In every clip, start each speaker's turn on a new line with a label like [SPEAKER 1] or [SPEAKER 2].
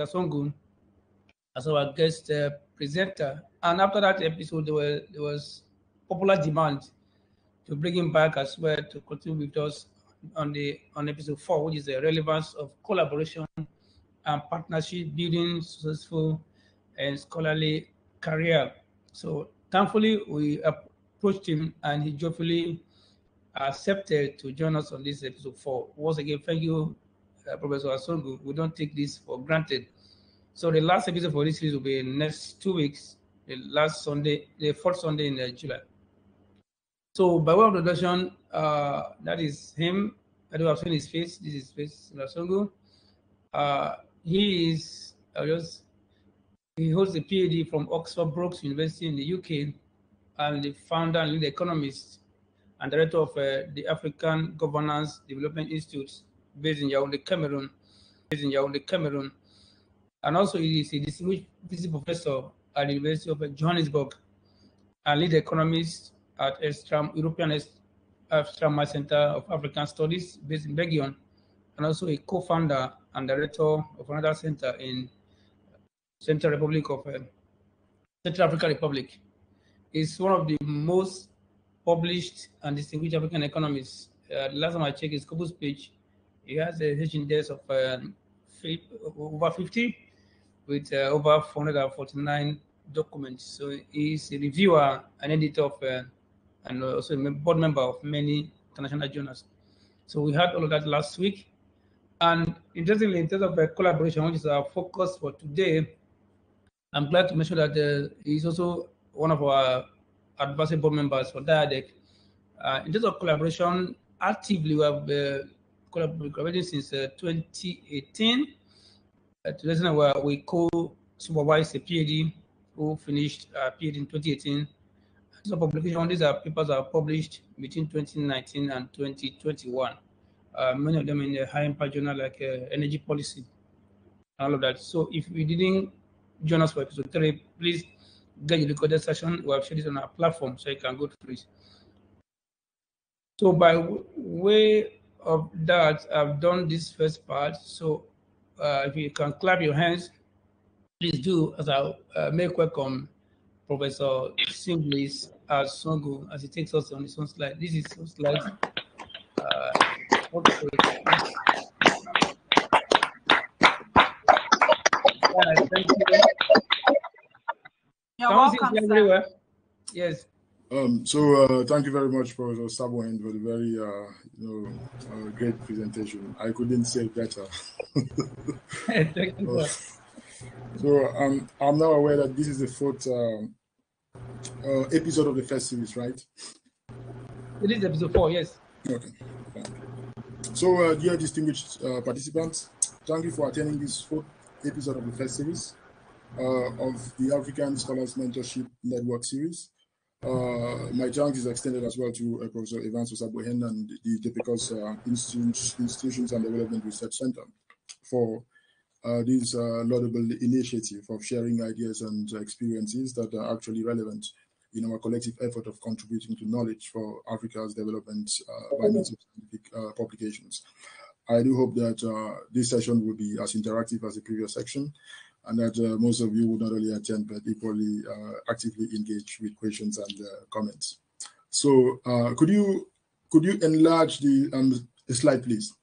[SPEAKER 1] Professor Songu as our guest presenter. And after that episode, there was popular demand to bring him back as well to continue with us on episode 4, which is the relevance of collaboration and partnership building successful and scholarly career. So thankfully, we approached him and he joyfully accepted to join us on this episode 4. Once again, thank you, Professor Asongu. We don't take this for granted. So the last episode for this series will be in the next 2 weeks, the last Sunday, the fourth Sunday in July. So by way of introduction, that is him. I don't have seen his face. This is his face, Asongu. He is he holds a PhD from Oxford Brookes University in the UK, and the founder and lead economist and director of the African Governance Development Institute based in Yaoundé, Cameroon. And also he is a distinguished visiting professor at the University of Johannesburg and lead economist at European Estram Center of African Studies based in Belgium, and also a co-founder and director of another center in Central African Republic. Is one of the most published and distinguished African economists. The last time I checked his Scopus page, he has a H index of over 50 with over 449 documents. So he's a reviewer and editor of, and also a board member of many international journals. So we had all of that last week. And interestingly, in terms of collaboration, which is our focus for today, I'm glad to mention that he's also one of our advisory board members for Diadec. In terms of collaboration, actively we have collaborating since 2018. To listen where we co-supervise a PhD who finished PhD in 2018. So publication, these are papers that are published between 2019 and 2021. Many of them in the high impact journal like Energy Policy, all of that. So if we didn't join us for episode 3, please get your recorded session. We have shared it on our platform so you can go through it. So by way of that, I've done this first part. So if you can clap your hands, please do, as I make welcome Professor Singlis Asongu as he takes us on his own slide. This is his slide. Thank you.
[SPEAKER 2] You're welcome, sir.
[SPEAKER 1] Yes.
[SPEAKER 3] Thank you very much, Professor Sabohen, for the very great presentation. I couldn't say it better.
[SPEAKER 1] Thank you.
[SPEAKER 3] So I'm now aware that this is the 4th episode of the first series, right?
[SPEAKER 1] It is episode 4, yes.
[SPEAKER 3] Okay. So, dear distinguished participants, thank you for attending this 4th episode of the first series of the African Scholars Mentorship Network series. My thanks is extended as well to Professor Evans Osabohen and the Depicos Institutions and Development Research Center for this laudable initiative of sharing ideas and experiences that are actually relevant in our collective effort of contributing to knowledge for Africa's development by means of scientific publications. I do hope that this session will be as interactive as the previous section, and that most of you will not only attend but equally actively engage with questions and comments. So, could you enlarge the slide, please?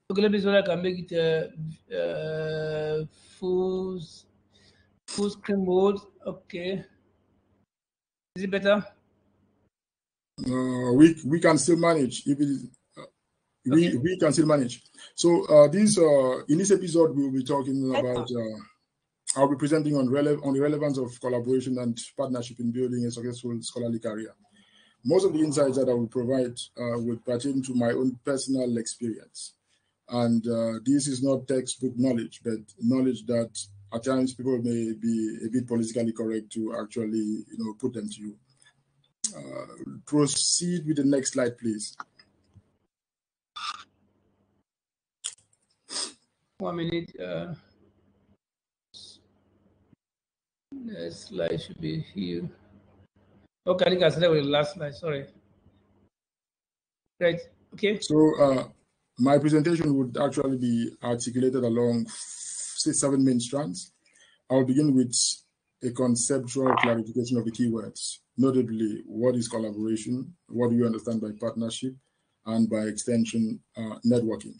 [SPEAKER 1] Okay, let me see if I can make it full screen mode. Okay, is it better?
[SPEAKER 3] We can still manage. If it is, we can still manage. So, in this episode, we will be talking about. I'll be presenting on the relevance of collaboration and partnership in building a successful scholarly career. Most of the insights that I will provide would pertain to my own personal experience. And this is not textbook knowledge, but knowledge that at times people may be a bit politically correct to actually, put them to you. Proceed with the next slide, please.
[SPEAKER 1] 1 minute. The slide should be here. Okay, I think I started with the last slide. Sorry. Right. Okay.
[SPEAKER 3] So my presentation would actually be articulated along say 7 main strands. I'll begin with a conceptual clarification of the keywords, notably what is collaboration, what do you understand by partnership, and by extension, networking.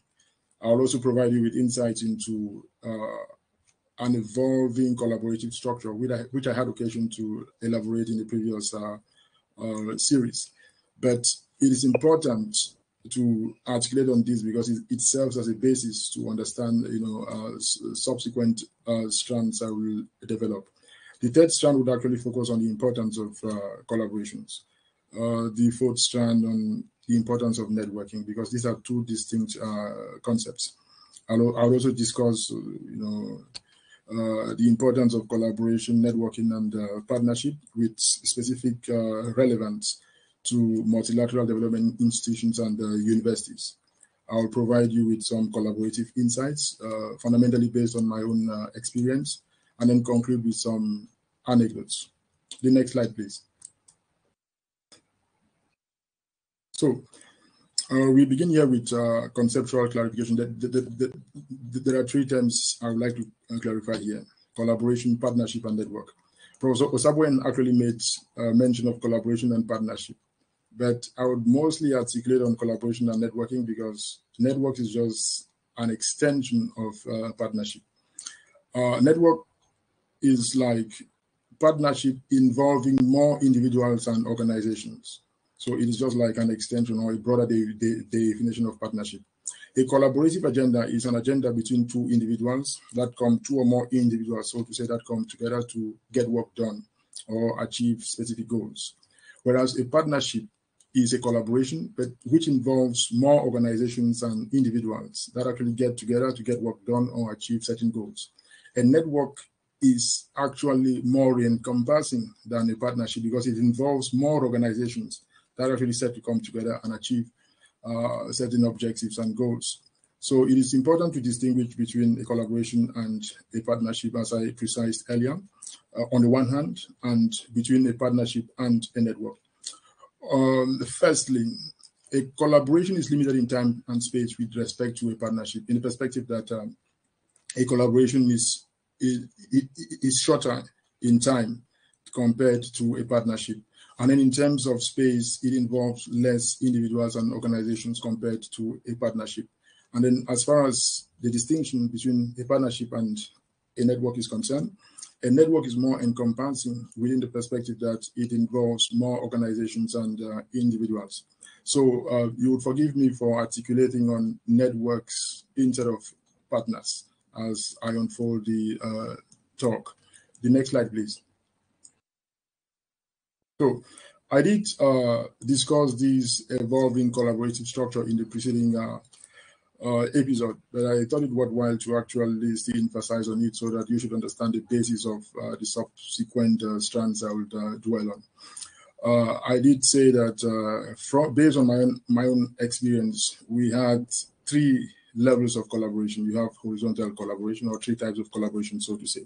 [SPEAKER 3] I'll also provide you with insights into an evolving collaborative structure, which I had occasion to elaborate in the previous series. But it is important to articulate on this because it serves as a basis to understand, subsequent strands I will develop. The third strand would actually focus on the importance of collaborations. The fourth strand on the importance of networking, because these are two distinct concepts. I'll also discuss, the importance of collaboration, networking, and partnership with specific relevance to multilateral development institutions and universities. I'll provide you with some collaborative insights, fundamentally based on my own experience, and then conclude with some anecdotes. The next slide, please. So we begin here with conceptual clarification. There are 3 terms I would like to clarify here: collaboration, partnership, and network. Professor Osabuen actually made mention of collaboration and partnership, but I would mostly articulate on collaboration and networking because network is just an extension of partnership. Network is like partnership involving more individuals and organizations. So it is just like an extension or a broader definition of partnership. A collaborative agenda is an agenda between 2 individuals that come, 2 or more individuals, so to say, that come together to get work done or achieve specific goals. Whereas a partnership is a collaboration, but which involves more organizations and individuals that actually get together to get work done or achieve certain goals. A network is actually more encompassing than a partnership because it involves more organizations that are actually set to come together and achieve certain objectives and goals. So it is important to distinguish between a collaboration and a partnership, as I precised earlier, on the one hand, and between a partnership and a network. Firstly, a collaboration is limited in time and space with respect to a partnership, in the perspective that a collaboration is shorter in time compared to a partnership. And then in terms of space, it involves less individuals and organizations compared to a partnership. And then as far as the distinction between a partnership and a network is concerned, a network is more encompassing within the perspective that it involves more organizations and individuals. So you would forgive me for articulating on networks instead of partners as I unfold the talk. The next slide, please. So I did discuss this evolving collaborative structure in the preceding episode, but I thought it worthwhile to actually still emphasize on it so that you should understand the basis of the subsequent strands I will dwell on. I did say that based on my own experience, we had 3 levels of collaboration. You have horizontal collaboration, or 3 types of collaboration, so to say.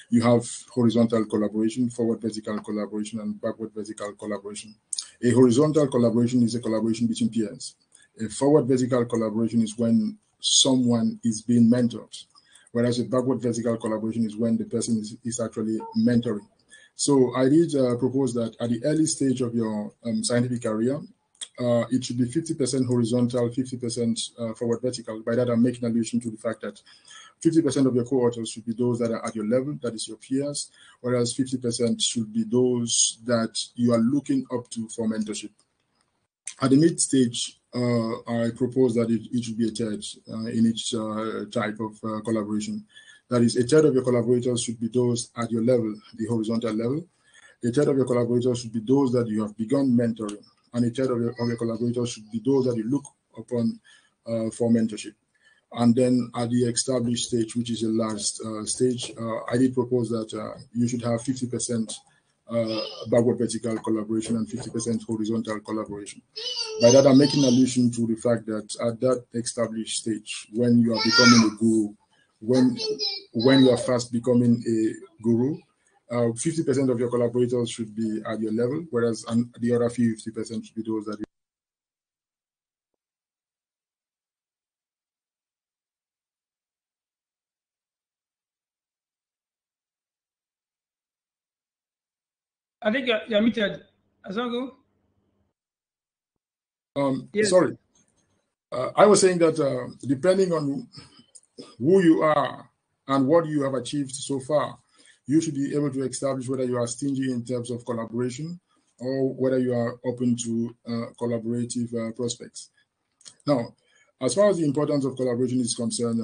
[SPEAKER 3] You have horizontal collaboration, forward vertical collaboration, and backward vertical collaboration. A horizontal collaboration is a collaboration between peers. A forward vertical collaboration is when someone is being mentored, whereas a backward vertical collaboration is when the person is actually mentoring. So I did propose that at the early stage of your scientific career, it should be 50% horizontal, 50% forward vertical. By that, I'm making allusion to the fact that 50% of your co-authors should be those that are at your level, that is your peers, whereas 50% should be those that you are looking up to for mentorship. At the mid stage, I propose that it should be a third in each type of collaboration. That is, a third of your collaborators should be those at your level, the horizontal level. A third of your collaborators should be those that you have begun mentoring. And a third of your collaborators should be those that you look upon for mentorship. And then at the established stage, which is the last stage, I did propose that you should have 50% backward vertical collaboration and 50% horizontal collaboration. By that, I'm making allusion to the fact that at that established stage, when you are becoming a guru, when you are fast becoming a guru, 50% of your collaborators should be at your level, whereas the other 50% should be those that
[SPEAKER 1] I think you're muted. Azongo?
[SPEAKER 3] Yes. Sorry. I was saying that depending on who you are and what you have achieved so far, you should be able to establish whether you are stingy in terms of collaboration or whether you are open to collaborative prospects. Now, as far as the importance of collaboration is concerned,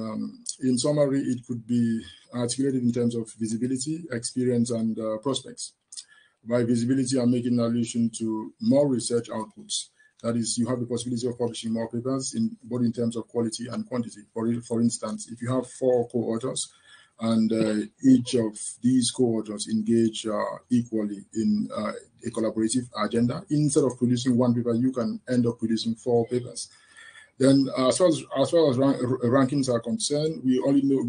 [SPEAKER 3] in summary, it could be articulated in terms of visibility, experience, and prospects. By visibility, I'm making an allusion to more research outputs. That is, you have the possibility of publishing more papers, both in terms of quality and quantity. For instance, if you have 4 co-authors, and each of these co-authors engage equally in a collaborative agenda, instead of producing 1 paper, you can end up producing 4 papers. Then, as far as rankings are concerned, we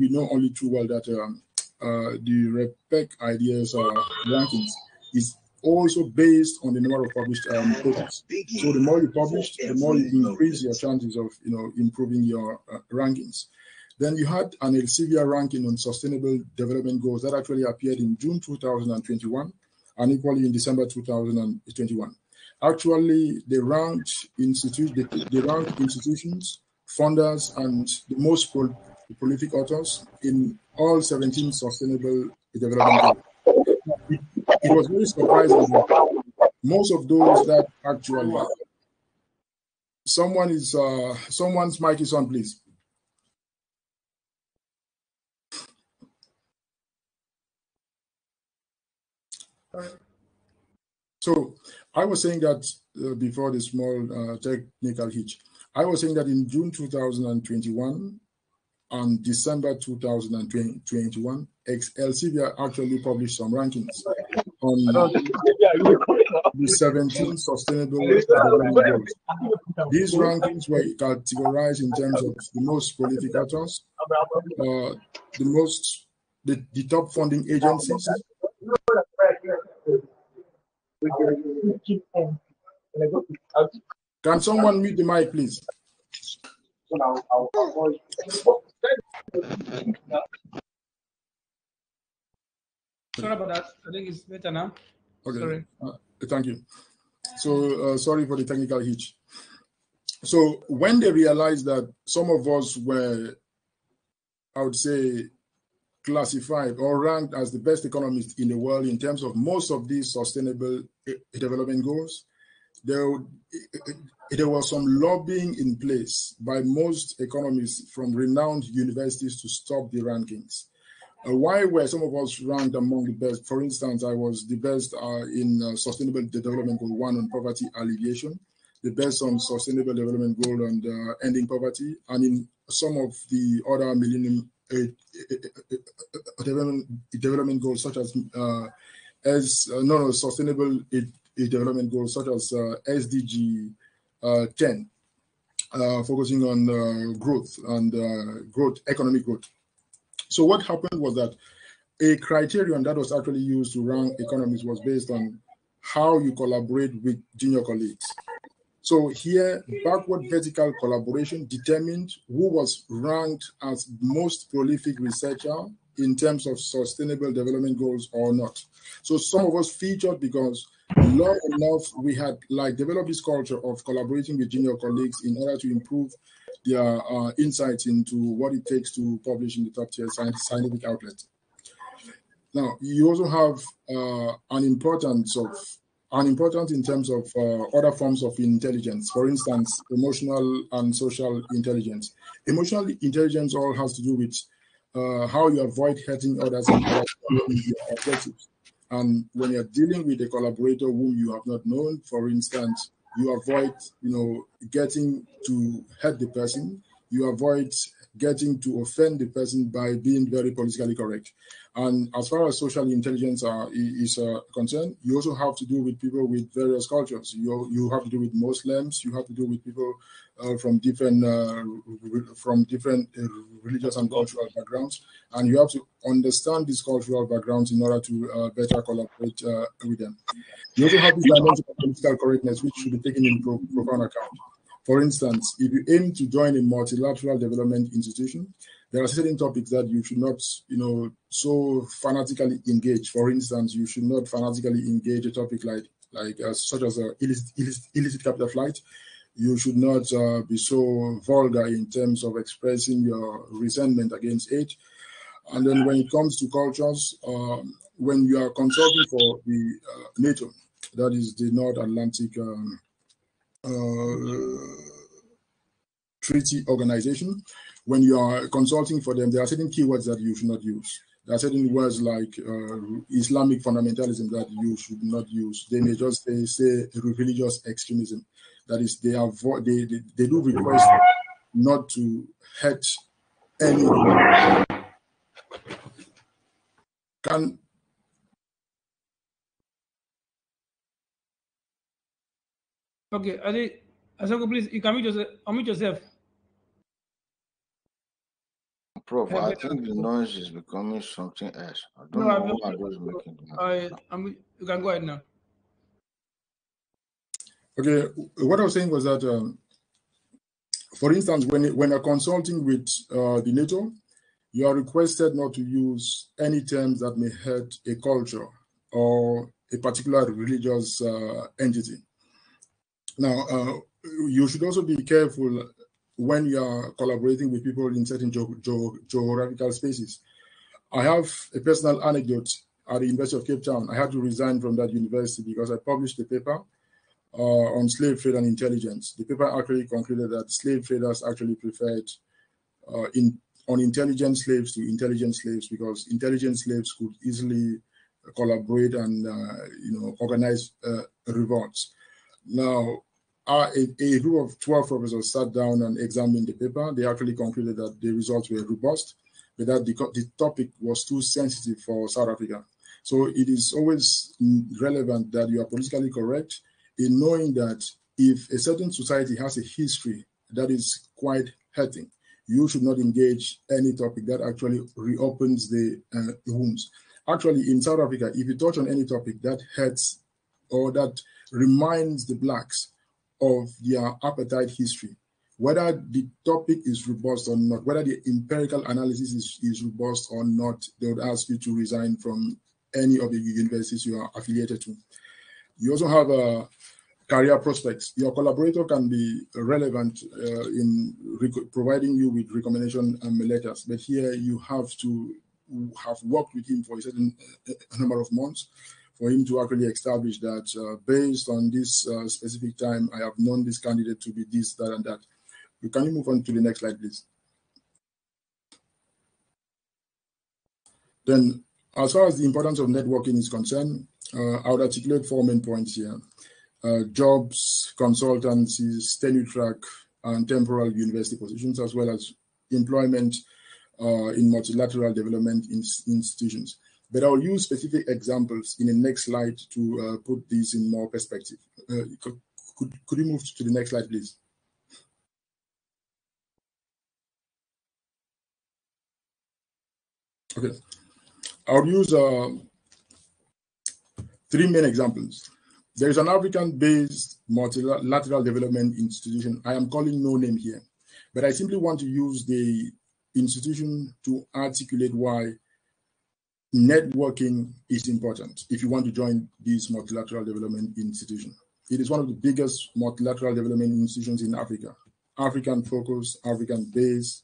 [SPEAKER 3] know only too well that the REPEC ideas rankings is also based on the number of published papers. So the more you publish, the more you increase your chances of improving your rankings. Then you had an Elsevier ranking on sustainable development goals that actually appeared in June 2021 and equally in December 2021. Actually, they ranked institutions, funders, and the most prolific authors in all 17 sustainable development goals. It was very surprising that most of those that actually someone's mic is on, please. So I was saying that before the small technical hitch, I was saying that in June 2021 and December 2021, Elsevier actually published some rankings on the 17 sustainable development goals. These rankings were categorized in terms of the most prolific authors, the top funding agencies. Can someone mute the mic, please?
[SPEAKER 1] Sorry about that. I think it's better now.
[SPEAKER 3] Okay.
[SPEAKER 1] Sorry.
[SPEAKER 3] Thank you. So sorry for the technical hitch. So when they realized that some of us were, I would say, classified or ranked as the best economists in the world in terms of most of these sustainable development goals, there was some lobbying in place by most economists from renowned universities to stop the rankings. Why were some of us ranked among the best? For instance, I was the best in Sustainable Development Goal 1 on poverty alleviation, the best on Sustainable Development Goal on ending poverty, and in some of the other Millennium development goals such as Sustainable Development Goals such as SDG 10, focusing on growth and economic growth. So what happened was that a criterion that was actually used to rank economists was based on how you collaborate with junior colleagues. So here, backward vertical collaboration determined who was ranked as most prolific researcher in terms of sustainable development goals or not. So some of us featured because long enough we had developed this culture of collaborating with junior colleagues in order to improve their insights into what it takes to publish in the top tier scientific outlets. Now, you also have an importance in terms of other forms of intelligence. For instance, emotional and social intelligence. Emotional intelligence all has to do with how you avoid hurting others and your objectives. And when you're dealing with a collaborator whom you have not known, for instance, you avoid, getting to hurt the person. You avoid getting to offend the person by being very politically correct. And as far as social intelligence is concerned, you also have to do with people with various cultures. You have to do with Muslims. You have to do with people from different religious and cultural backgrounds. And you have to understand these cultural backgrounds in order to better collaborate with them. You also have this dimension of political correctness, which should be taken in profound account. For instance, if you aim to join a multilateral development institution, there are certain topics that you should not, so fanatically engage. For instance, you should not fanatically engage a topic such as illicit capital flight. You should not be so vulgar in terms of expressing your resentment against it. And then when it comes to cultures, when you are consulting for the NATO, that is the North Atlantic Treaty Organization, when you are consulting for them, there are certain keywords that you should not use. There are certain words like Islamic fundamentalism that you should not use. They may just say religious extremism. That is, they do request not to hurt anyone.
[SPEAKER 1] Okay, Asoko, please, you can unmute yourself.
[SPEAKER 2] Prof, I think the noise is becoming something else. I don't know why I was making
[SPEAKER 1] you can go ahead now.
[SPEAKER 3] Okay, what I was saying was that, for instance, when you're consulting with the NATO, you are requested not to use any terms that may hurt a culture or a particular religious entity. Now, you should also be careful when you are collaborating with people in certain geographical spaces. I have a personal anecdote at the University of Cape Town. I had to resign from that university because I published a paper on slave trade and intelligence. The paper actually concluded that slave traders actually preferred unintelligent slaves to intelligent slaves, because intelligent slaves could easily collaborate and organize revolts. Now, a group of 12 professors sat down and examined the paper. They actually concluded that the results were robust, but that the topic was too sensitive for South Africa. So it is always relevant that you are politically correct in knowing that if a certain society has a history that is quite hurting, you should not engage any topic that actually reopens the wounds. Actually, in South Africa, if you touch on any topic that hurts or that reminds the blacks of their apartheid history, whether the topic is robust or not, whether the empirical analysis is robust or not, they would ask you to resign from any of the universities you are affiliated to. You also have career prospects. Your collaborator can be relevant in providing you with recommendation letters, but here you have to have worked with him for a certain number of months for him to actually establish that based on this specific time, I have known this candidate to be this, that, and that. Can you move on to the next slide, please? Then, as far as the importance of networking is concerned, I would articulate 4 main points here. Jobs, consultancies, tenure track, and temporal university positions, as well as employment in multilateral development institutions. But I'll use specific examples in the next slide to put this in more perspective. Could you move to the next slide, please? Okay. I'll use 3 main examples. There is an African-based multilateral development institution. I am calling no name here, but I simply want to use the institution to articulate why networking is important if you want to join this multilateral development institution. It is one of the biggest multilateral development institutions in Africa. African-focused, African-based,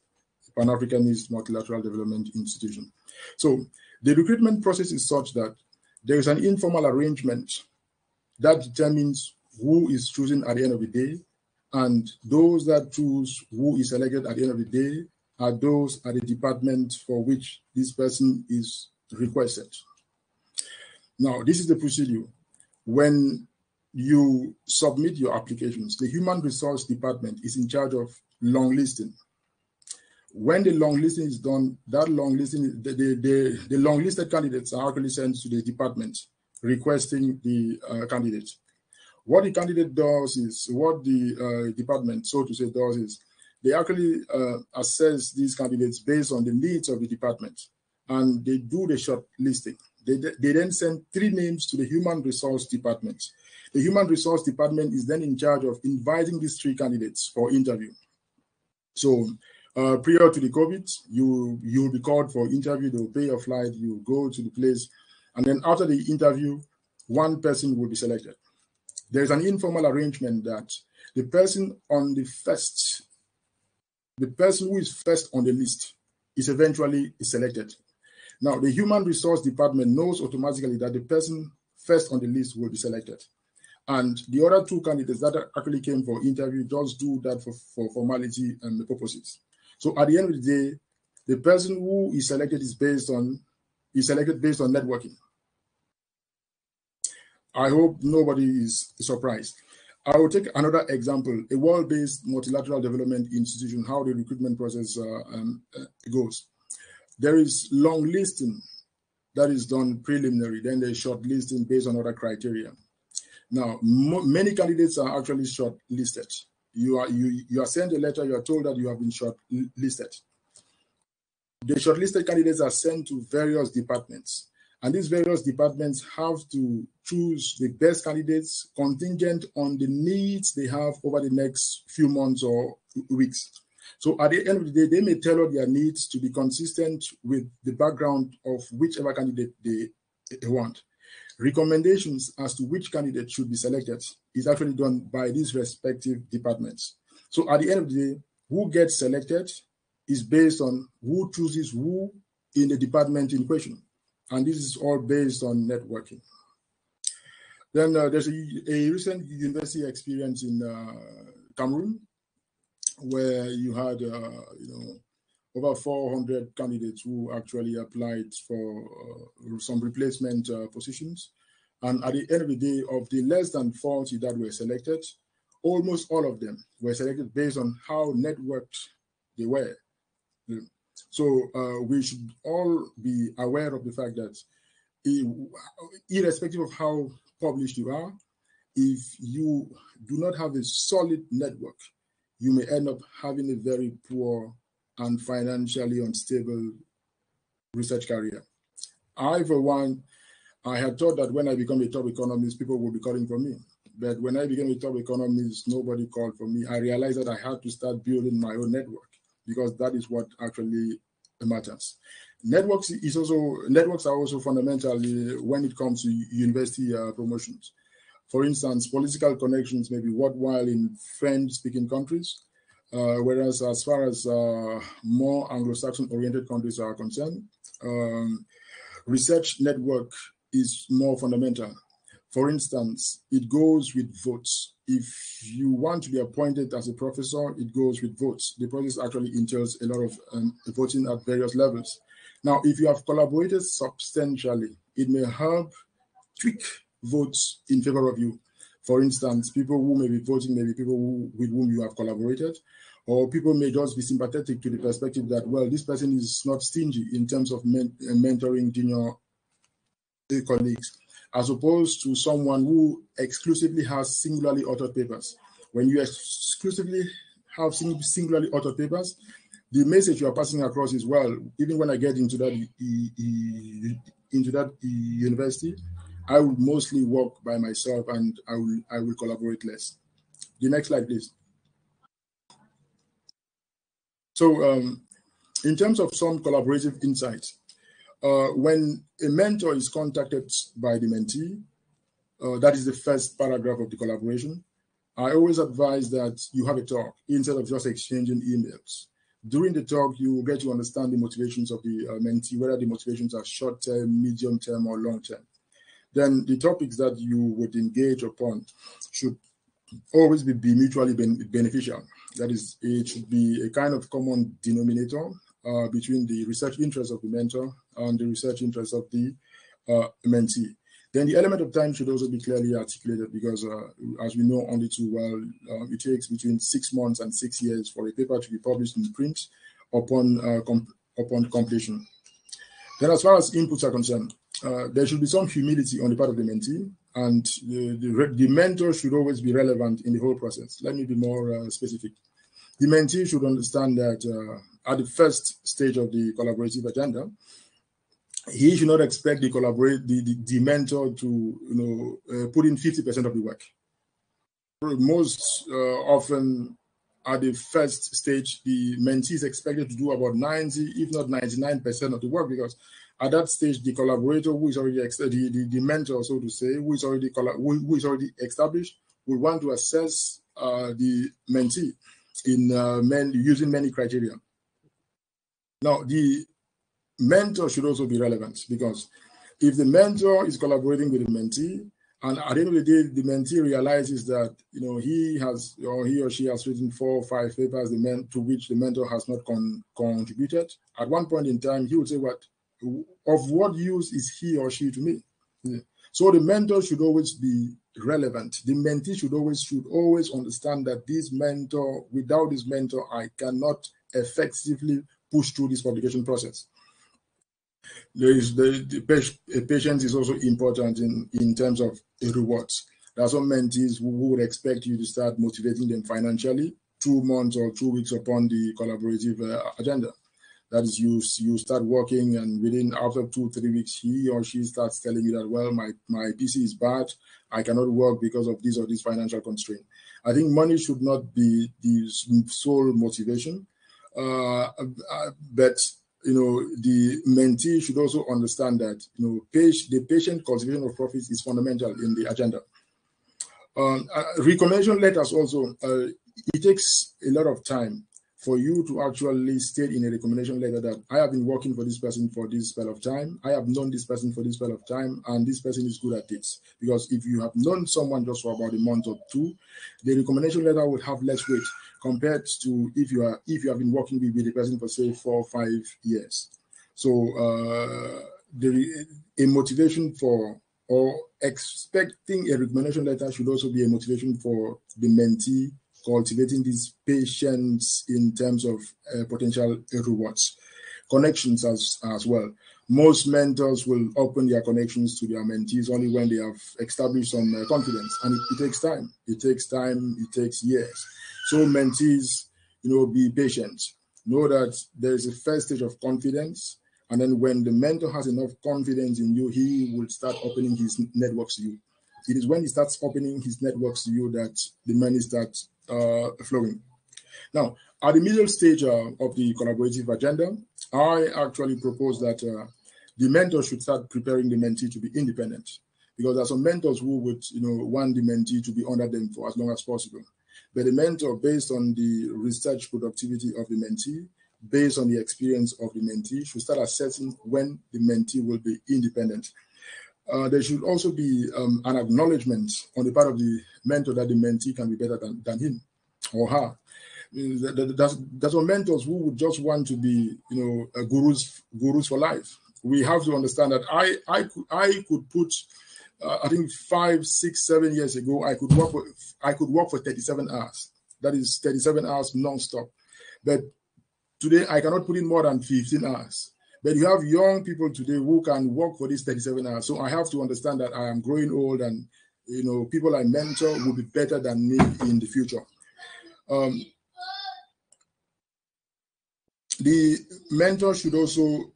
[SPEAKER 3] Pan-Africanist multilateral development institution. So the recruitment process is such that there is an informal arrangement that determines who is chosen at the end of the day, and those that choose who is elected at the end of the day are those at the department for which this person is requested. Now, this is the procedure. When you submit your applications, the Human Resource Department is in charge of long listing. When the long listing is done, that long listing, the long listed candidates are actually sent to the department requesting the candidate. What the candidate does is, what the department, so to say, does is, they actually assess these candidates based on the needs of the department, and they do the short listing. They then send 3 names to the Human Resource Department. The Human Resource Department is then in charge of inviting these 3 candidates for interview. So prior to the COVID, you will be called for interview, they'll pay your flight, you go to the place, and then after the interview, 1 person will be selected. There's an informal arrangement that the person who is first on the list is eventually selected. Now, the Human Resource Department knows automatically that the person first on the list will be selected. And the other 2 candidates that actually came for interview just do that for formality and purposes. So at the end of the day, the person who is selected is selected based on networking. I hope nobody is surprised. I will take another example, a world-based multilateral development institution, how the recruitment process goes. There is long listing that is done preliminary, then there's short listing based on other criteria. Now, many candidates are actually short-listed. You are sent a letter, you are told that you have been short-listed. The shortlisted candidates are sent to various departments, and these various departments have to choose the best candidates contingent on the needs they have over the next few months or weeks. So at the end of the day, they may tailor their needs to be consistent with the background of whichever candidate they want. Recommendations as to which candidate should be selected is actually done by these respective departments. So at the end of the day, who gets selected is based on who chooses who in the department in question. And this is all based on networking. Then there's a recent university experience in Cameroon where you had over 400 candidates who actually applied for some replacement positions. And at the end of the day, of the less than 40 that were selected, almost all of them were selected based on how networked they were. So we should all be aware of the fact that irrespective of how published you are, if you do not have a solid network, you may end up having a very poor and financially unstable research career. I, for one, I had thought that when I become a top economist, people will be calling for me. But when I became a top economist, nobody called for me. I realized that I had to start building my own network because that is what actually matters. Networks are also fundamental when it comes to university promotions. For instance, political connections may be worthwhile in French-speaking countries, whereas as far as more Anglo-Saxon-oriented countries are concerned, research network is more fundamental. For instance, it goes with votes. If you want to be appointed as a professor, it goes with votes. The process actually entails a lot of voting at various levels. Now, if you have collaborated substantially, it may help tweak votes in favor of you. For instance, people who may be voting may be people with whom you have collaborated, or people may just be sympathetic to the perspective that, well, this person is not stingy in terms of mentoring junior colleagues, as opposed to someone who exclusively has singularly authored papers. When you exclusively have singularly authored papers, the message you are passing across is, well, even when I get into that university, I will mostly work by myself and I will collaborate less. The next slide, please. So in terms of some collaborative insights, when a mentor is contacted by the mentee, that is the first paragraph of the collaboration. I always advise that you have a talk instead of just exchanging emails. During the talk, you will get to understand the motivations of the mentee, whether the motivations are short-term, medium-term, or long-term. Then the topics that you would engage upon should always be mutually beneficial. That is, it should be a kind of common denominator between the research interests of the mentor and the research interests of the mentee. Then the element of time should also be clearly articulated because, as we know only too well, it takes between 6 months and 6 years for a paper to be published in print upon completion. Then as far as inputs are concerned, there should be some humility on the part of the mentee, and the mentor should always be relevant in the whole process. Let me be more specific. The mentee should understand that at the first stage of the collaborative agenda, he should not expect the mentor to put in 50% of the work. Most often at the first stage, the mentee is expected to do about 90, if not 99% of the work, because at that stage, the collaborator who is already the mentor, so to say, who is already established, will want to assess the mentee in using many criteria. Now, the mentor should also be relevant, because if the mentor is collaborating with the mentee, and at the end of the day, the mentee realizes that he or she has written 4 or 5 papers to which the mentor has not contributed. At one point in time, he would say, of what use is he or she to me? Yeah. So the mentor should always be relevant. The mentee should always understand that without this mentor, I cannot effectively push through this publication process. Patience is also important in terms of rewards. There are some mentees who would expect you to start motivating them financially 2 months or 2 weeks upon the collaborative agenda. That is, you start working, and after 2-3 weeks, he or she starts telling you that, well, my PC is bad, I cannot work because of this or this financial constraint. I think money should not be the sole motivation, but the mentee should also understand that the patient cultivation of profits is fundamental in the agenda. Recommendation letters also, it takes a lot of time for you to actually state in a recommendation letter that I have been working for this person for this spell of time, I have known this person for this spell of time, and this person is good at this. Because if you have known someone just for about a month or 2, the recommendation letter will have less weight compared to if you have been working with the person for, say, 4 or 5 years. So a motivation for, or expecting a recommendation letter should also be a motivation for the mentee cultivating these patience in terms of potential rewards. Connections as well. Most mentors will open their connections to their mentees only when they have established some confidence, and it takes time. It takes time. It takes years. So mentees, be patient. Know that there is a first stage of confidence, and then when the mentor has enough confidence in you, he will start opening his networks to you. It is when he starts opening his networks to you that the money starts flowing. Now, at the middle stage of the collaborative agenda, I actually propose that the mentor should start preparing the mentee to be independent, because there are some mentors who would want the mentee to be under them for as long as possible. But the mentor, based on the research productivity of the mentee, based on the experience of the mentee, should start assessing when the mentee will be independent. There should also be an acknowledgement on the part of the mentor that the mentee can be better than him or her. There's some mentors who would just want to be, gurus for life. We have to understand that I could put, I think 5, 6, 7 years ago, I could work for 37 hours. That is 37 hours non-stop. But today, I cannot put in more than 15 hours. But you have young people today who can work for these 37 hours. So I have to understand that I am growing old, and people I mentor will be better than me in the future. The mentor should also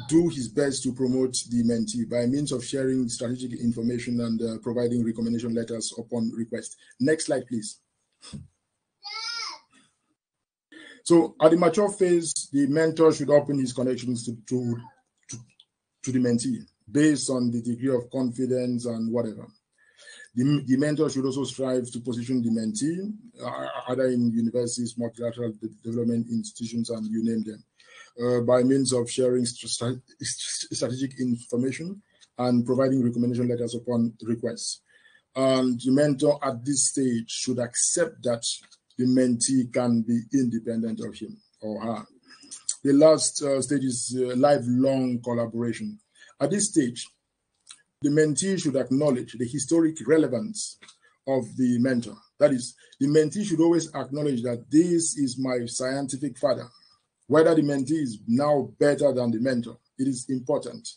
[SPEAKER 3] do his best to promote the mentee by means of sharing strategic information and providing recommendation letters upon request. Next slide, please. So at the mature phase, the mentor should open his connections to the mentee based on the degree of confidence and whatever. The mentor should also strive to position the mentee, either in universities, multilateral development institutions, and you name them, by means of sharing strategic information and providing recommendation letters upon request. And the mentor at this stage should accept that the mentee can be independent of him or her. The last stage is lifelong collaboration. At this stage, the mentee should acknowledge the historic relevance of the mentor. That is, the mentee should always acknowledge that this is my scientific father. Whether the mentee is now better than the mentor, it is important.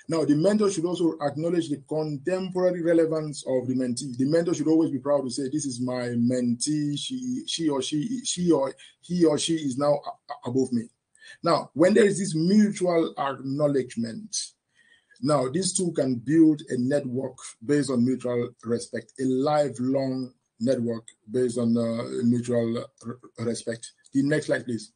[SPEAKER 3] Now, the mentor should also acknowledge the contemporary relevance of the mentee. The mentor should always be proud to say, this is my mentee, he or she is now above me. Now, when there is this mutual acknowledgement, now these two can build a network based on mutual respect, a lifelong network based on mutual respect. The next slide, please.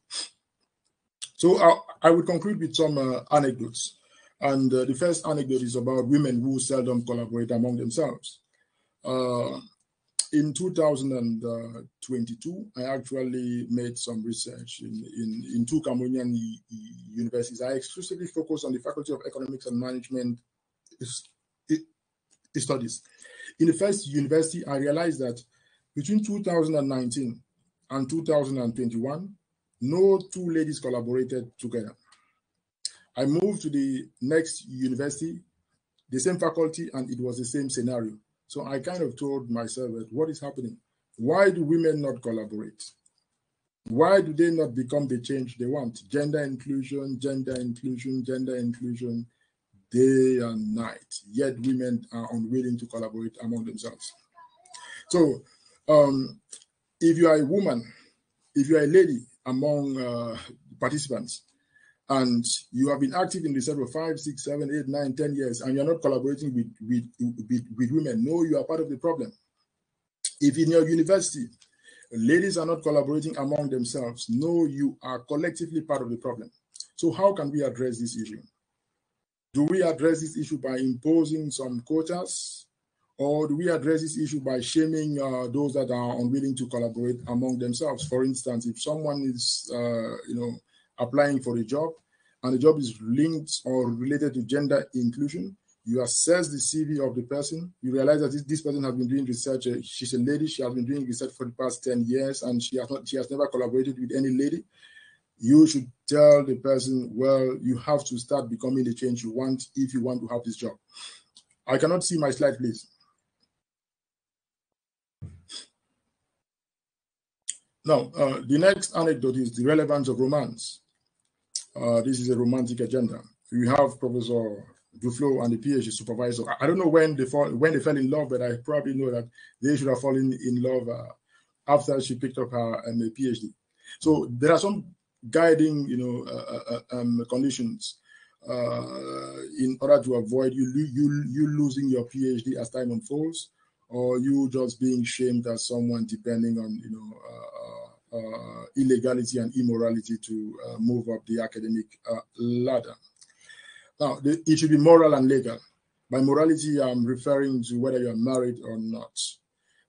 [SPEAKER 3] So I would conclude with some anecdotes. And the first anecdote is about women who seldom collaborate among themselves. In 2022, I actually made some research in two Cameroonian universities. I exclusively focused on the Faculty of Economics and Management Studies. In the first university, I realized that between 2019 and 2021, no two ladies collaborated together. I moved to the next university, the same faculty, and it was the same scenario. So I kind of told myself that what is happening? Why do women not collaborate? Why do they not become the change they want? Gender inclusion, gender inclusion, gender inclusion, day and night. Yet women are unwilling to collaborate among themselves. So if you are a woman, if you are a lady among participants, and you have been active in research for 5, 6, 7, 8, 9, 10 years, and you're not collaborating with women, no, you are part of the problem. If in your university, ladies are not collaborating among themselves, no, you are collectively part of the problem. So how can we address this issue? Do we address this issue by imposing some quotas? Or do we address this issue by shaming those that are unwilling to collaborate among themselves? For instance, if someone is, applying for a job, and the job is linked or related to gender inclusion, you assess the CV of the person, you realize that this person has been doing research, she's a lady, she has been doing research for the past 10 years, and she has never collaborated with any lady. You should tell the person, well, you have to start becoming the change you want if you want to have this job. I cannot see my slide, please. Now, the next anecdote is the relevance of romance. This is a romantic agenda. We have Professor Duflo and the PhD supervisor. I don't know when they fell in love, but I probably know that they should have fallen in love after she picked up her PhD. So there are some guiding, conditions in order to avoid you losing your PhD as time unfolds, or you just being shamed as someone depending on illegality and immorality to move up the academic ladder. Now, it should be moral and legal. By morality, I'm referring to whether you're married or not.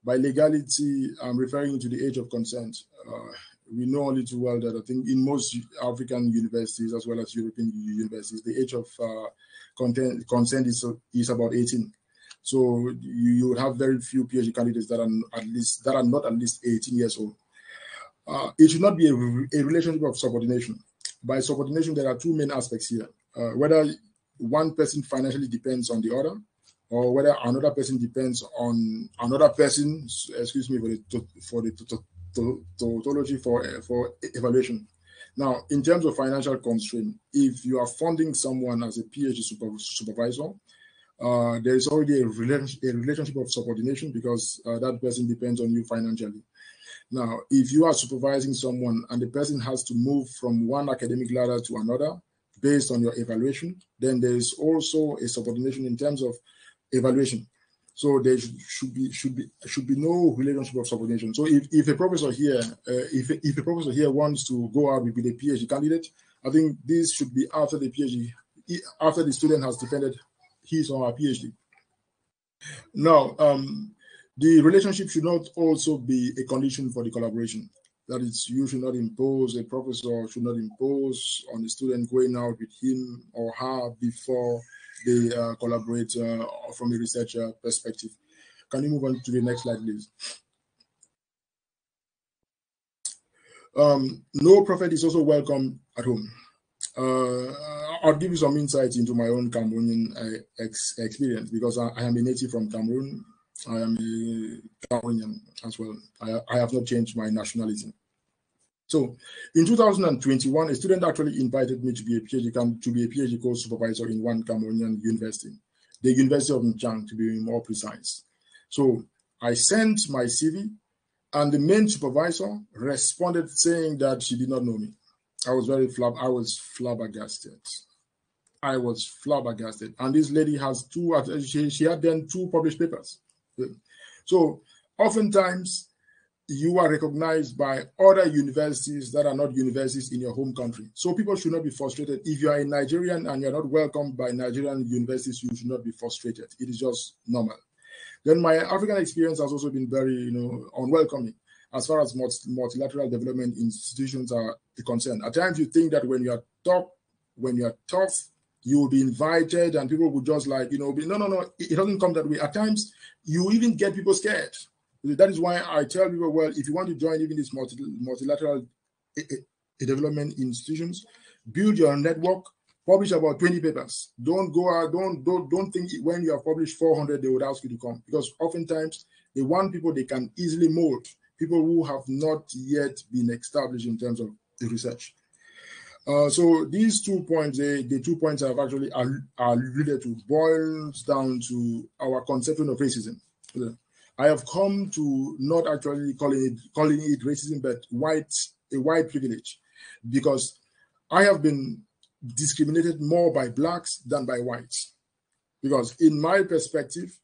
[SPEAKER 3] By legality, I'm referring to the age of consent. We know only too well that I think in most African universities, as well as European universities, the age of consent is about 18. So you would have very few PhD candidates that are not at least 18 years old. It should not be a relationship of subordination. By subordination, there are two main aspects here. Whether one person financially depends on the other, or whether another person depends on another person, excuse me for the tautology for evaluation. Now, in terms of financial constraint, if you are funding someone as a PhD supervisor, there is already a relationship of subordination because that person depends on you financially. Now, if you are supervising someone and the person has to move from one academic ladder to another based on your evaluation, then there is also a subordination in terms of evaluation. So there should be no relationship of subordination. So if a professor here, if a professor here wants to go out with a PhD candidate, I think this should be after the PhD, after the student has defended his or her PhD. Now, the relationship should not also be a condition for the collaboration. That is, you should not impose, a professor should not impose on the student going out with him or her before they collaborate from a researcher perspective. Can you move on to the next slide, please? No prophet is also welcome at home. I'll give you some insights into my own Cameroonian experience because I am a native from Cameroon. I am a Cameroonian as well. I have not changed my nationality. So in 2021, a student actually invited me to be a PhD course supervisor in one Cameroonian university, the University of Nchang, to be more precise. So I sent my CV, and the main supervisor responded saying that she did not know me. I was flabbergasted. I was flabbergasted. And this lady has she had then 2 published papers. So oftentimes you are recognized by other universities that are not universities in your home country. So people should not be frustrated. If you are a Nigerian and you're not welcomed by Nigerian universities, you should not be frustrated. It is just normal. Then my African experience has also been very, unwelcoming as far as multilateral development institutions are concerned. At times you think that when you are tough, you will be invited and people will just like, no, it doesn't come that way. At times you even get people scared. That is why I tell people, well, if you want to join even these multilateral development institutions, build your network, publish about 20 papers. Don't go out, don't think when you have published 400, they would ask you to come, because oftentimes they want people they can easily mold, people who have not yet been established in terms of the research. So these 2 points, the 2 points I've actually alluded to, boils down to our conception of racism. I have come to not actually calling it racism, but a white privilege, because I have been discriminated more by blacks than by whites. Because in my perspective,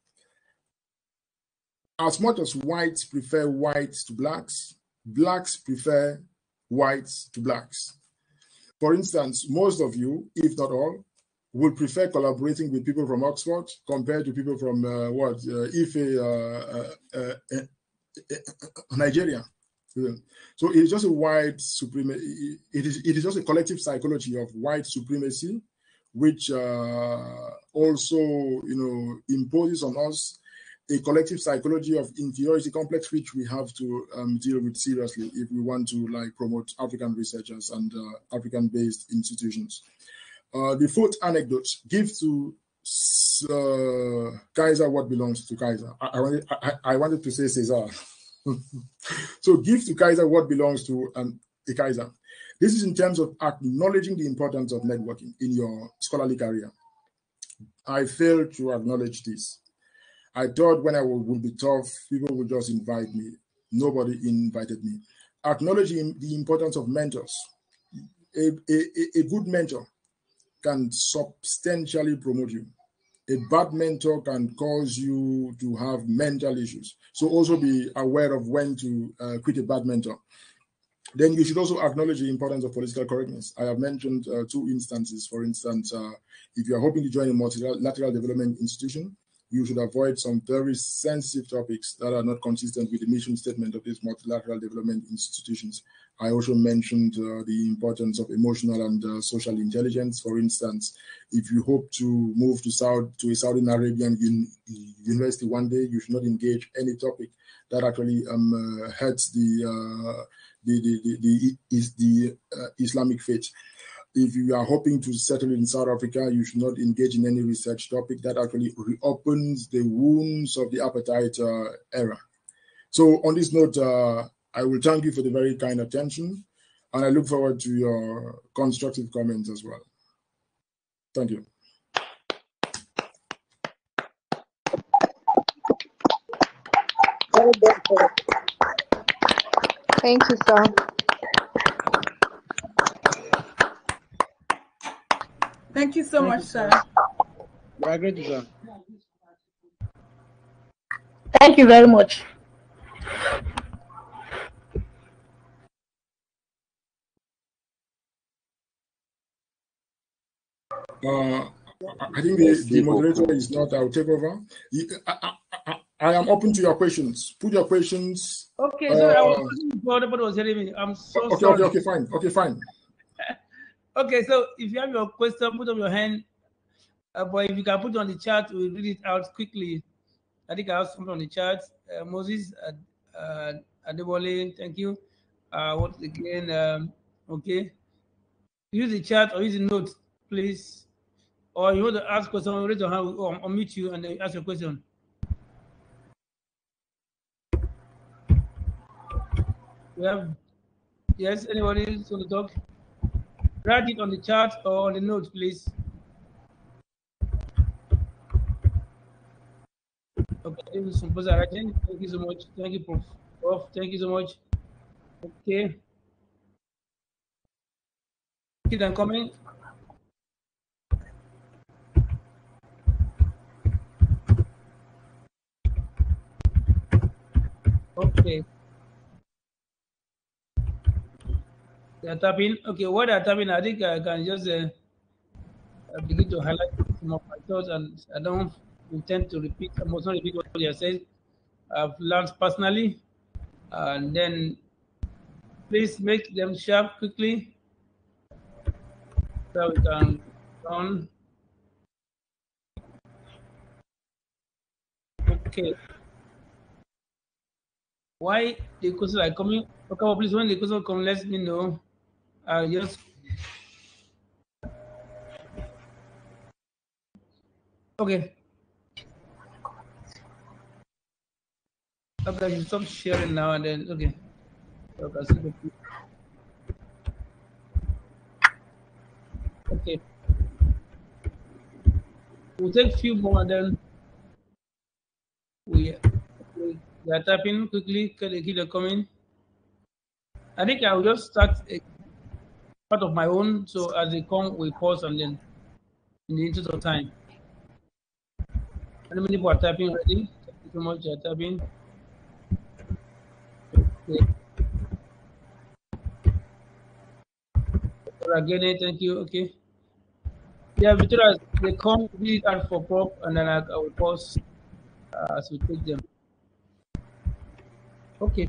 [SPEAKER 3] as much as whites prefer whites to blacks, blacks prefer whites to blacks. For instance, most of you, if not all, would prefer collaborating with people from Oxford compared to people from Nigeria. So it is just a white supremacy. It is just a collective psychology of white supremacy, which also imposes on us a collective psychology of inferiority complex, which we have to deal with seriously if we want to promote African researchers and African-based institutions. The 4th anecdote: give to Kaiser what belongs to Kaiser. I wanted to say Caesar. So give to Kaiser what belongs to a Kaiser. This is in terms of acknowledging the importance of networking in your scholarly career. I failed to acknowledge this. I thought when I would be tough, people would just invite me. Nobody invited me. Acknowledging the importance of mentors. A good mentor can substantially promote you. A bad mentor can cause you to have mental issues. So also be aware of when to quit a bad mentor. Then you should also acknowledge the importance of political correctness. I have mentioned 2 instances. For instance, if you are hoping to join a multilateral development institution, you should avoid some very sensitive topics that are not consistent with the mission statement of these multilateral development institutions. I also mentioned the importance of emotional and social intelligence. For instance, if you hope to move to a Saudi Arabian university one day, you should not engage any topic that actually hurts the Islamic faith. If you are hoping to settle in South Africa, you should not engage in any research topic that actually reopens the wounds of the apartheid era. So on this note, I will thank you for the very kind attention, and I look forward to your constructive comments as well. Thank you.
[SPEAKER 4] Thank you, sir.
[SPEAKER 5] Thank you so much, sir.
[SPEAKER 1] We are grateful, sir.
[SPEAKER 6] Thank you very much.
[SPEAKER 3] I think the moderator is not. I'll take over. I am open to your questions. Put your questions.
[SPEAKER 1] Okay, sorry, I was hearing me. I'm so sorry.
[SPEAKER 3] Okay, fine. Okay, fine.
[SPEAKER 1] Okay, so if you have your question, put up your hand. But if you can put it on the chat, we'll read it out quickly. I think I have something on the chat. Moses Adebole, thank you. Once again, okay. Use the chat or use the note, please. Or you want to ask question, raise your hand, or unmute you and then ask your question. We have, yes, anybody want to talk? Write it on the chat or on the note, please. Okay, thank you so much. Thank you so much. Thank you, Prof. Thank you so much. Okay. Keep them coming. Okay. They're tapping. Okay, what they're tapping, I think I can just begin to highlight some of my thoughts, and I don't intend to repeat. I must not repeat what they have said. I've learned personally, and then please make them sharp quickly so we can run. Okay. Why the questions are coming? Okay, please, when the questions come, let me know. I'll just. Okay. Okay, you stop sharing now and then. Okay. Okay. We'll take a few more and then we are tapping quickly. Keep the coming. I think I'll just start a part of my own. So as they come, we pause and then in the interest of time. How many people are typing already? Thank you so much. You're tapping. Okay. Again, thank you. Okay. Yeah, Victoria, they come really hard for prop, and then I will pause as we take them. Okay.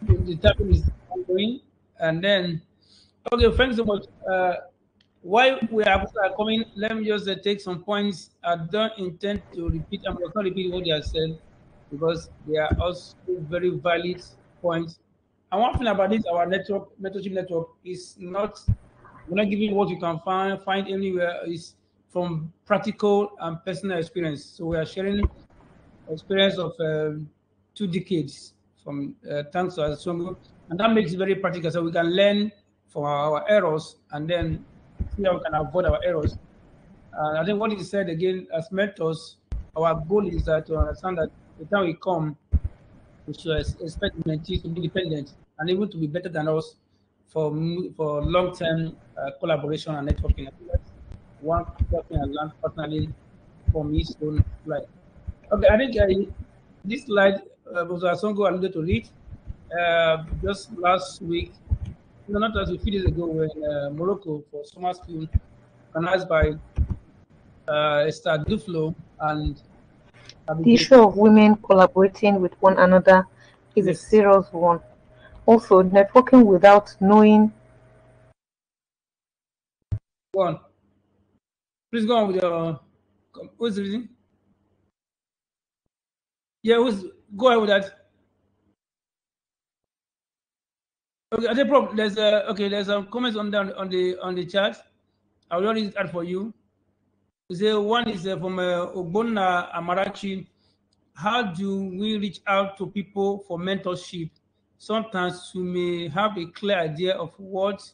[SPEAKER 1] The tapping is ongoing, and then okay, thanks so much. While we are coming, let me just take some points. I don't intend to repeat. I must not repeat what they have said because they are also very valid points. And one thing about this, our mentorship network is not. We're not giving what you can find anywhere. Is from practical and personal experience. So we are sharing experience of 2 decades from thanks to Asongo, and that makes it very practical. So we can learn from our errors and then see how we can avoid our errors. I think what he said again, as mentors, our goal is that to understand that the time we come, we should expect mentees to be independent and able to be better than us for long-term collaboration and networking. I think that's one thing I learned personally from his own life. Okay, I think this slide was Asongo alluded to read just last week, not as a few days ago, in Morocco for summer school organized by Esther Duflo and
[SPEAKER 6] The issue of women collaborating with one another is a serious one. Also, networking without knowing.
[SPEAKER 1] Go on. Please go on with your. What's the reason? Yeah, go ahead with that. Okay, there's some comments on the chat. I will read that for you. One is from Ogbonna Amarachi. How do we reach out to people for mentorship? Sometimes we may have a clear idea of what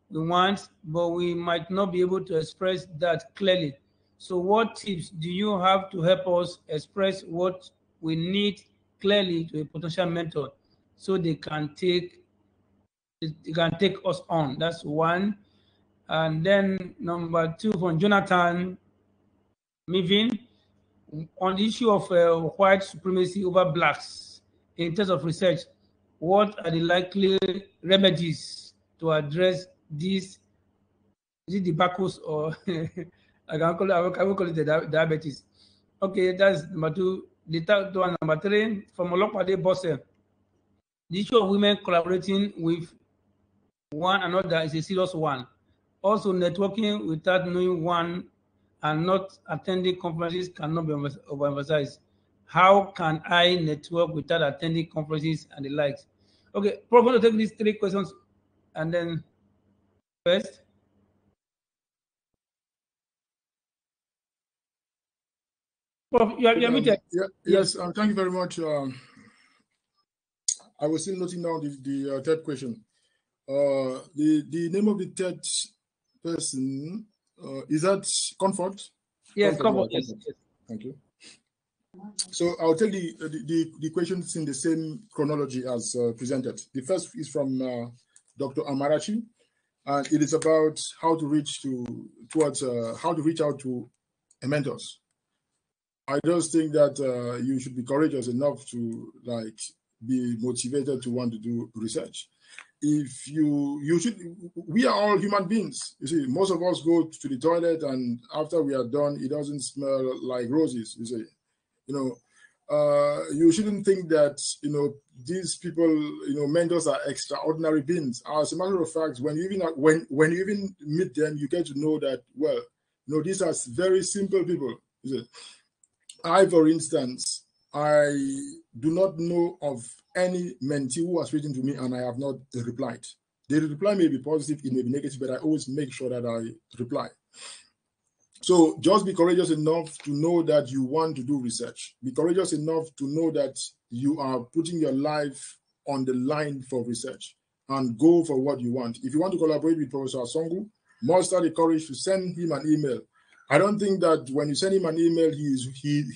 [SPEAKER 1] we want, but we might not be able to express that clearly. So what tips do you have to help us express what we need clearly to a potential mentor so they can take us on? That's one. And then number 2 from Jonathan Mivin on the issue of white supremacy over blacks in terms of research. What are the likely remedies to address these? Is it the debacles or I will call it the diabetes? Okay, that's number 2. The third one, number 3, from Olopade Bosse. The issue of women collaborating with one another is a serious one. Also, networking without knowing one and not attending conferences cannot be overemphasized. How can I network without attending conferences and the likes? Okay, Prof, I'm going to take these 3 questions and then first. Prof, you're muted.
[SPEAKER 3] Yes, thank you very much. I was still noting down the third question. The name of the third person, is that Comfort?
[SPEAKER 1] Yes, couple. Yes.
[SPEAKER 3] Thank you. So I'll take the questions in the same chronology as presented. The first is from Dr. Amarachi, and it is about how to reach out to mentors. I just think that you should be courageous enough to be motivated to want to do research. If you should, we are all human beings. You see, most of us go to the toilet, and after we are done, it doesn't smell like roses. You see, you shouldn't think that these people, mentors are extraordinary beings. As a matter of fact, when you even meet them, you get to know that these are very simple people. You see? I, for instance, I do not know of any mentee who has written to me and I have not replied. The reply may be positive, it may be negative, but I always make sure that I reply. So just be courageous enough to know that you want to do research. Be courageous enough to know that you are putting your life on the line for research and go for what you want. If you want to collaborate with Professor Asongu, muster the courage to send him an email. I don't think that when you send him an email, he's going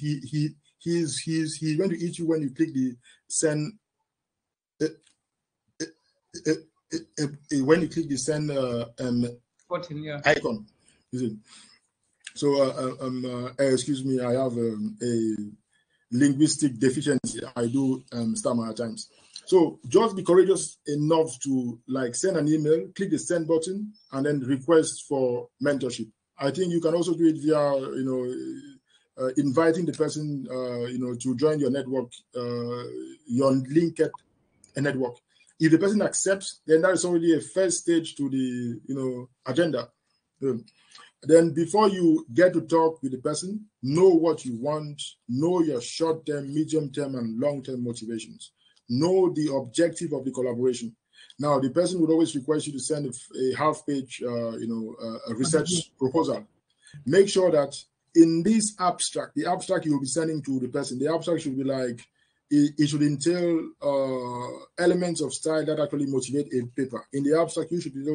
[SPEAKER 3] to eat you when you click the send. When you click the send
[SPEAKER 1] button, yeah.
[SPEAKER 3] icon, is it? So excuse me, I have a linguistic deficiency. I do stammer at times. So just be courageous enough to send an email, click the send button, and then request for mentorship. I think you can also do it via, inviting the person, to join your network, your LinkedIn network. If the person accepts, then that is already a first stage to the, agenda. Then before you get to talk with the person, know what you want, know your short-term, medium-term, and long-term motivations. Know the objective of the collaboration. Now, the person would always request you to send a half-page, a research proposal. Make sure that in this abstract, the abstract you'll be sending to the person, the abstract should be it should entail elements of style that actually motivate a paper. In the abstract, you should be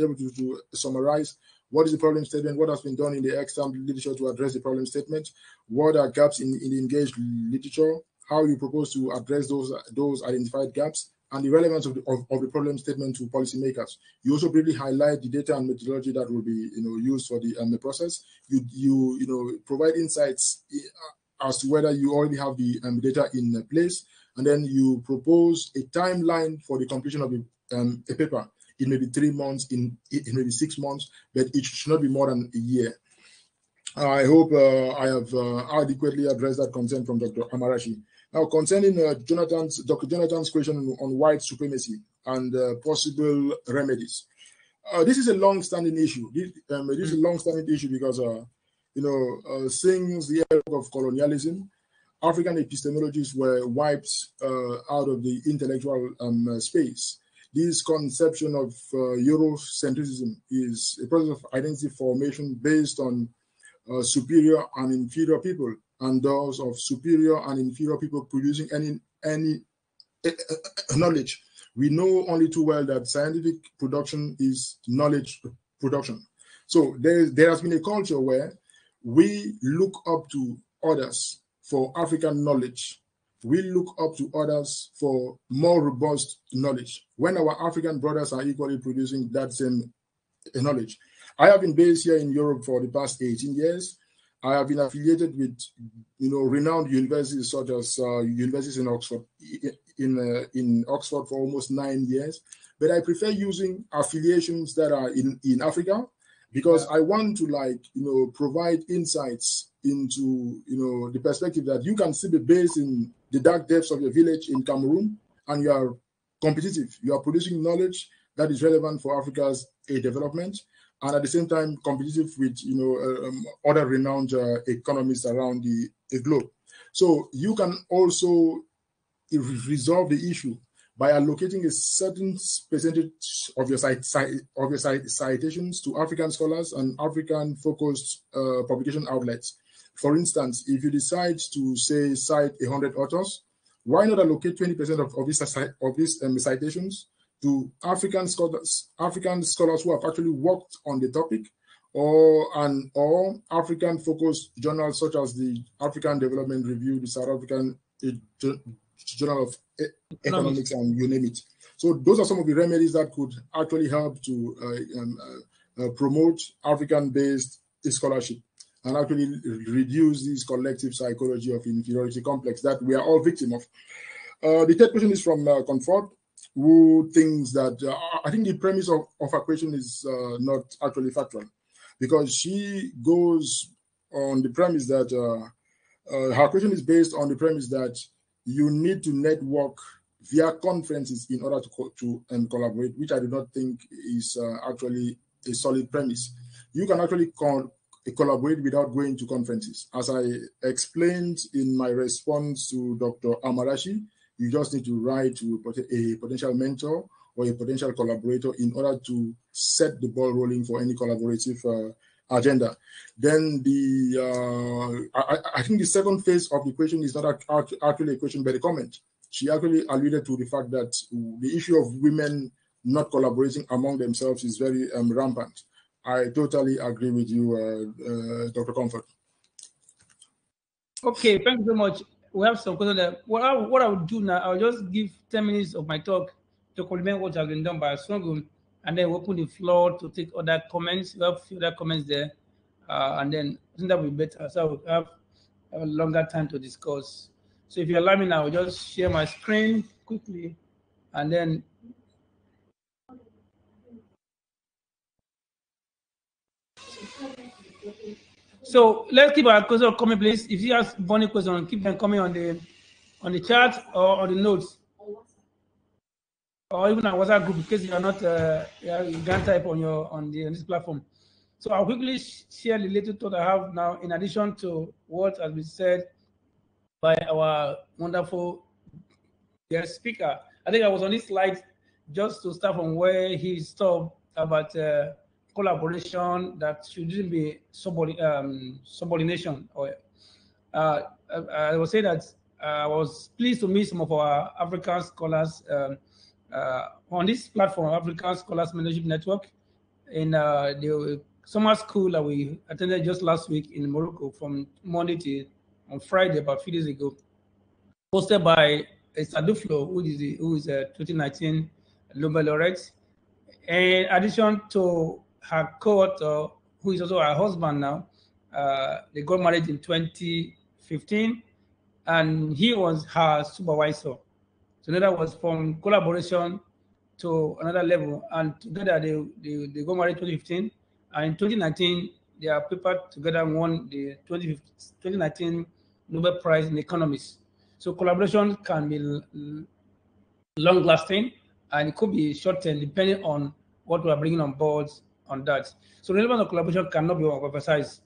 [SPEAKER 3] able to summarize what is the problem statement, what has been done in the extant literature to address the problem statement, what are gaps in the engaged literature, how you propose to address those identified gaps, and the relevance of the problem statement to policymakers. You also briefly highlight the data and methodology that will be used for the process. You provide insights as to whether you already have the data in place, and then you propose a timeline for the completion of a paper. It may be 3 months, it may be 6 months, but it should not be more than a year. I hope I have adequately addressed that concern from Dr. Amarachi. Now, concerning Dr. Jonathan's question on white supremacy and possible remedies, this is a long-standing issue. This is a long-standing issue because, since the era of colonialism, African epistemologies were wiped out of the intellectual space. This conception of Eurocentrism is a process of identity formation based on superior and inferior people, and those of superior and inferior people producing any knowledge. We know only too well that scientific production is knowledge production. So there has been a culture where we look up to others for African knowledge. We look up to others for more robust knowledge when our African brothers are equally producing that same knowledge. I have been based here in Europe for the past 18 years. I have been affiliated with, renowned universities such as universities in Oxford, in Oxford for almost 9 years. But I prefer using affiliations that are in Africa because I want to provide insights into, the perspective that you can still be based in the dark depths of your village in Cameroon and you are competitive. You are producing knowledge that is relevant for Africa's development, and at the same time competitive with other renowned economists around the globe. So you can also resolve the issue by allocating a certain percentage of your citations to African scholars and African-focused publication outlets. For instance, if you decide to say cite 100 authors, why not allocate 20% of these citations to African scholars who have actually worked on the topic, or African-focused journals such as the African Development Review, the South African Journal of Economics, and you name it. So those are some of the remedies that could actually help to promote African-based scholarship and actually reduce this collective psychology of inferiority complex that we are all victim of. The third question is from Comfort, who thinks that, I think the premise of her question is not actually factual, because she goes on the premise that, her question is based on the premise that you need to network via conferences in order to collaborate, which I do not think is actually a solid premise. You can actually collaborate without going to conferences. As I explained in my response to Dr. Amarashi, you just need to write to a potential mentor or a potential collaborator in order to set the ball rolling for any collaborative agenda. Then I think the second phase of the question is not actually a question but a comment. She actually alluded to the fact that the issue of women not collaborating among themselves is very rampant. I totally agree with you, Dr. Comfort.
[SPEAKER 1] Okay, thank you so much. We have some questions there. What I would do now, I'll just give 10 minutes of my talk to complement what has been done by Songun, and then open the floor to take other comments. We have a few other comments there, and then I think that will be better. So we'll have a longer time to discuss. So if you allow me now, I'll just share my screen quickly, and then so let's keep our questions coming, please. If you have funny questions, keep them coming on the chat or on the notes, or even our WhatsApp group, in case you are not you can't type on this platform. So I'll quickly share the little thought I have now, in addition to what has been said by our wonderful guest speaker. I think I was on this slide just to start from where he stopped about collaboration that shouldn't be subordination. Or I will say that I was pleased to meet some of our African scholars on this platform, African Scholars Mentorship Network, in the summer school that we attended just last week in Morocco, from Monday to on Friday, about a few days ago, hosted by Saduflo, who is a 2019 Nobel laureate. In addition to her cohort, who is also her husband now, they got married in 2015, and he was her supervisor. So that was from collaboration to another level, and together they got married in 2015, and in 2019 they are prepared together and won the 2019 Nobel Prize in Economics. So collaboration can be long-lasting, and it could be short-term depending on what we are bringing on board on that. So the relevance of collaboration cannot be emphasized.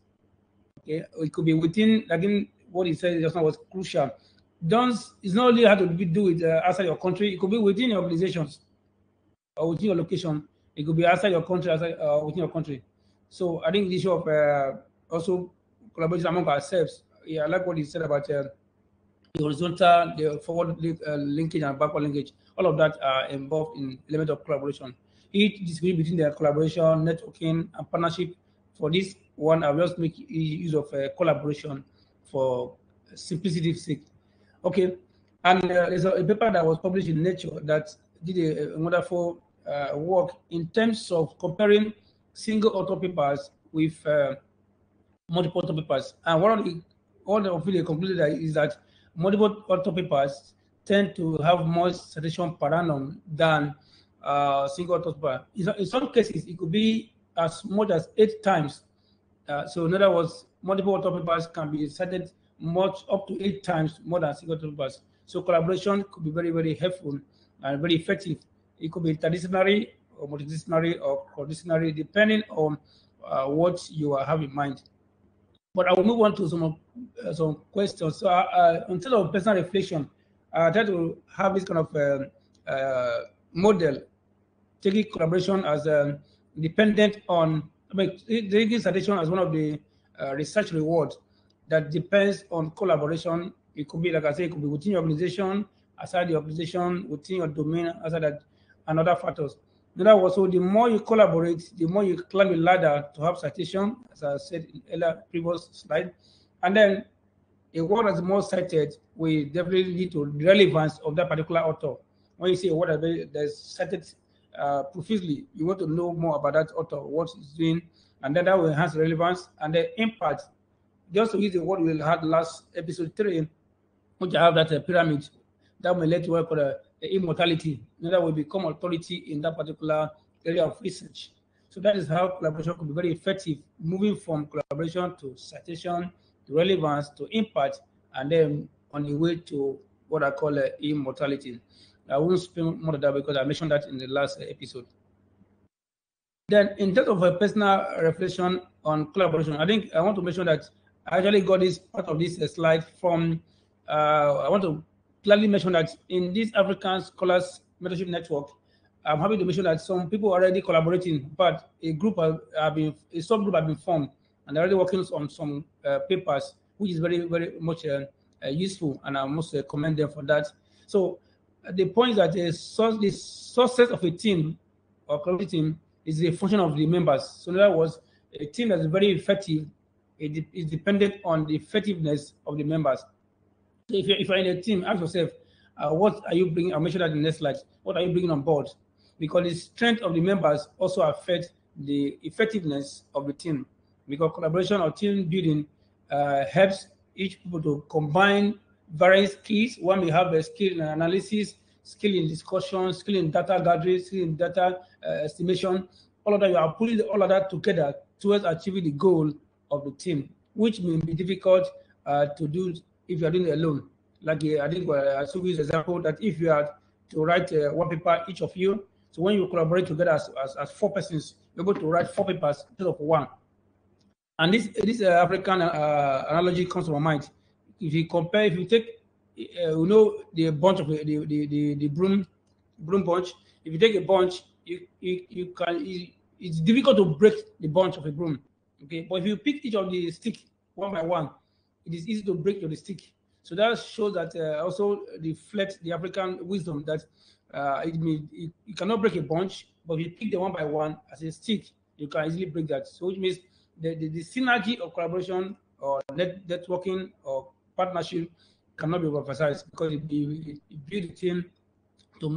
[SPEAKER 1] Okay, it could be within. Again, what he said just now was crucial. It's not only how to do it outside your country. It could be within your organizations or within your location. It could be outside your country, within your country. So I think the issue of also collaboration among ourselves. Yeah, I like what he said about the horizontal, the forward linkage and backward linkage. All of that are involved in element of collaboration. Each distinguish between the collaboration, networking, and partnership. For this one, I'll just make use of collaboration for simplicity's sake. Okay, and there's a paper that was published in Nature that did a wonderful work in terms of comparing single author papers with multiple author papers. And one of the concluded is that multiple author papers tend to have more citation per annum than single author paper. In some cases, it could be as much as 8 times. So in other words, multiple author papers can be cited up to 8 times more than single author papers. So collaboration could be very, very helpful and very effective. It could be interdisciplinary or multidisciplinary or cross-disciplinary, depending on what you have in mind. But I will move on to some questions. So instead of personal reflection, I try to have this kind of model, taking collaboration as dependent on, taking citation as one of the research rewards that depends on collaboration. It could be, like I say, it could be within your organization, outside the organization, within your domain, outside that, and other factors. In other words, so the more you collaborate, the more you climb the ladder to have citation, as I said in the previous slide. And then a word that's more cited will definitely lead to the relevance of that particular author. When you say a word that's cited profusely, you want to know more about that author, what he's doing, and then that will enhance relevance and the impact. Just to use the word we had last episode 3, which I have that pyramid, that will let you work for the immortality. That will become authority in that particular area of research. So that is how collaboration could be very effective, moving from collaboration to citation, to relevance, to impact, and then on the way to what I call immortality. I won't spend more of that because I mentioned that in the last episode. Then, in terms of a personal reflection on collaboration, I think I want to mention that I actually got this part of this slide from, I want to clearly mention that in this African Scholars Mentorship Network, I'm happy to mention that some people are already collaborating, but a subgroup have been formed, and they're already working on some papers, which is very, very much useful, and I must commend them for that. So the point is that the success of a team or collaborative team is a function of the members. So in other words, a team that is very effective is dependent on the effectiveness of the members. So if you're in a team, ask yourself, what are you bringing? I'll mention that in the next slide. What are you bringing on board? Because the strength of the members also affects the effectiveness of the team. Because collaboration or team building helps each people to combine various skills. One may have a skill in analysis, skill in discussion, skill in data gathering, skill in data estimation. All of that, you are putting all of that together towards achieving the goal of the team, which may be difficult to do if you are doing it alone. Like I think I should use example that if you are to write one paper, each of you, so when you collaborate together as 4 persons, you're going to write 4 papers instead of 1. And this African analogy comes to my mind. If you compare, if you take, the bunch of the broom bunch. If you take a bunch, it's difficult to break the bunch of a broom. Okay, but if you pick each of the stick one by one, it is easy to break the stick. So that shows that also reflects the African wisdom that you cannot break a bunch, but if you pick them one by one as a stick, you can easily break that. So which means the synergy of collaboration or networking or partnership cannot be emphasized because it builds a team to a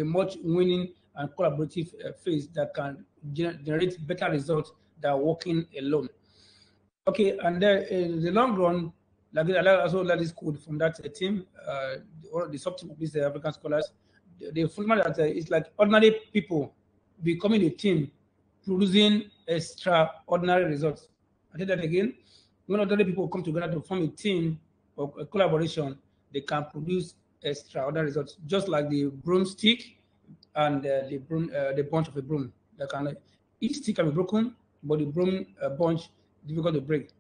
[SPEAKER 1] much winning and collaborative phase that can generate better results than working alone. Okay, and then in the long run, I also like this quote from that team, the sub-team of these African scholars. The fundamental that it's like ordinary people becoming a team, producing extraordinary results. I say that again. When ordinary people come together to form a team or a collaboration, they can produce extraordinary results, just like the broomstick and the bunch of a broom. Each stick can be broken, but the broom bunch difficult to break.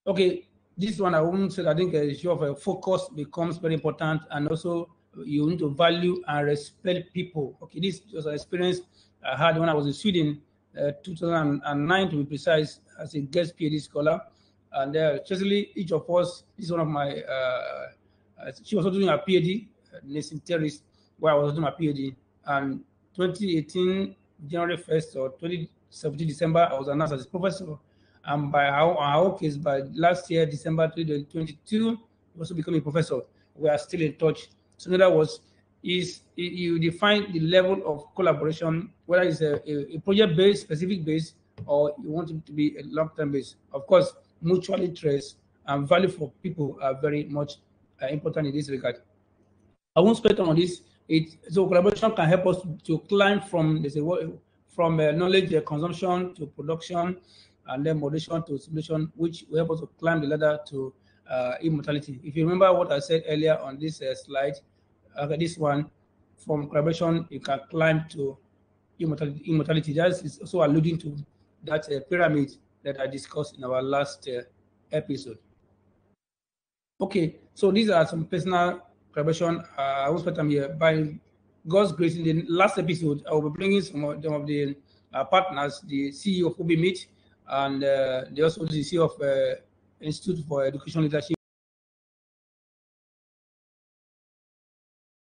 [SPEAKER 1] Okay, this one I won't say. I think a issue of focus becomes very important, and also you need to value and respect people. Okay, this was an experience I had when I was in Sweden, 2009 to be precise, as a guest PhD scholar. And especially each of us, this is one of my, she was also doing a PhD, Nelson Terris, where I was doing my PhD. And 2018, January 1st or 2017, December, I was announced as a professor. And by our case, by last year, December 2022, he also became a professor. We are still in touch. So in other words, you define the level of collaboration, whether it's a project-based, specific-based, or you want it to be a long-term base. Of course, mutual interest and value for people are very much important in this regard. I won't spend on this. So collaboration can help us to climb from knowledge consumption to production, and then moderation to simulation, which will help us to climb the ladder to immortality. If you remember what I said earlier on this slide, this one, from collaboration, you can climb to immortality. That is also alluding to that pyramid that I discussed in our last episode. Okay, so these are some personal collaboration. I will spend time here. By God's grace, in the last episode, I will be bringing some of the partners, the CEO of OBMeet, and also the CEO of Institute for Education Leadership.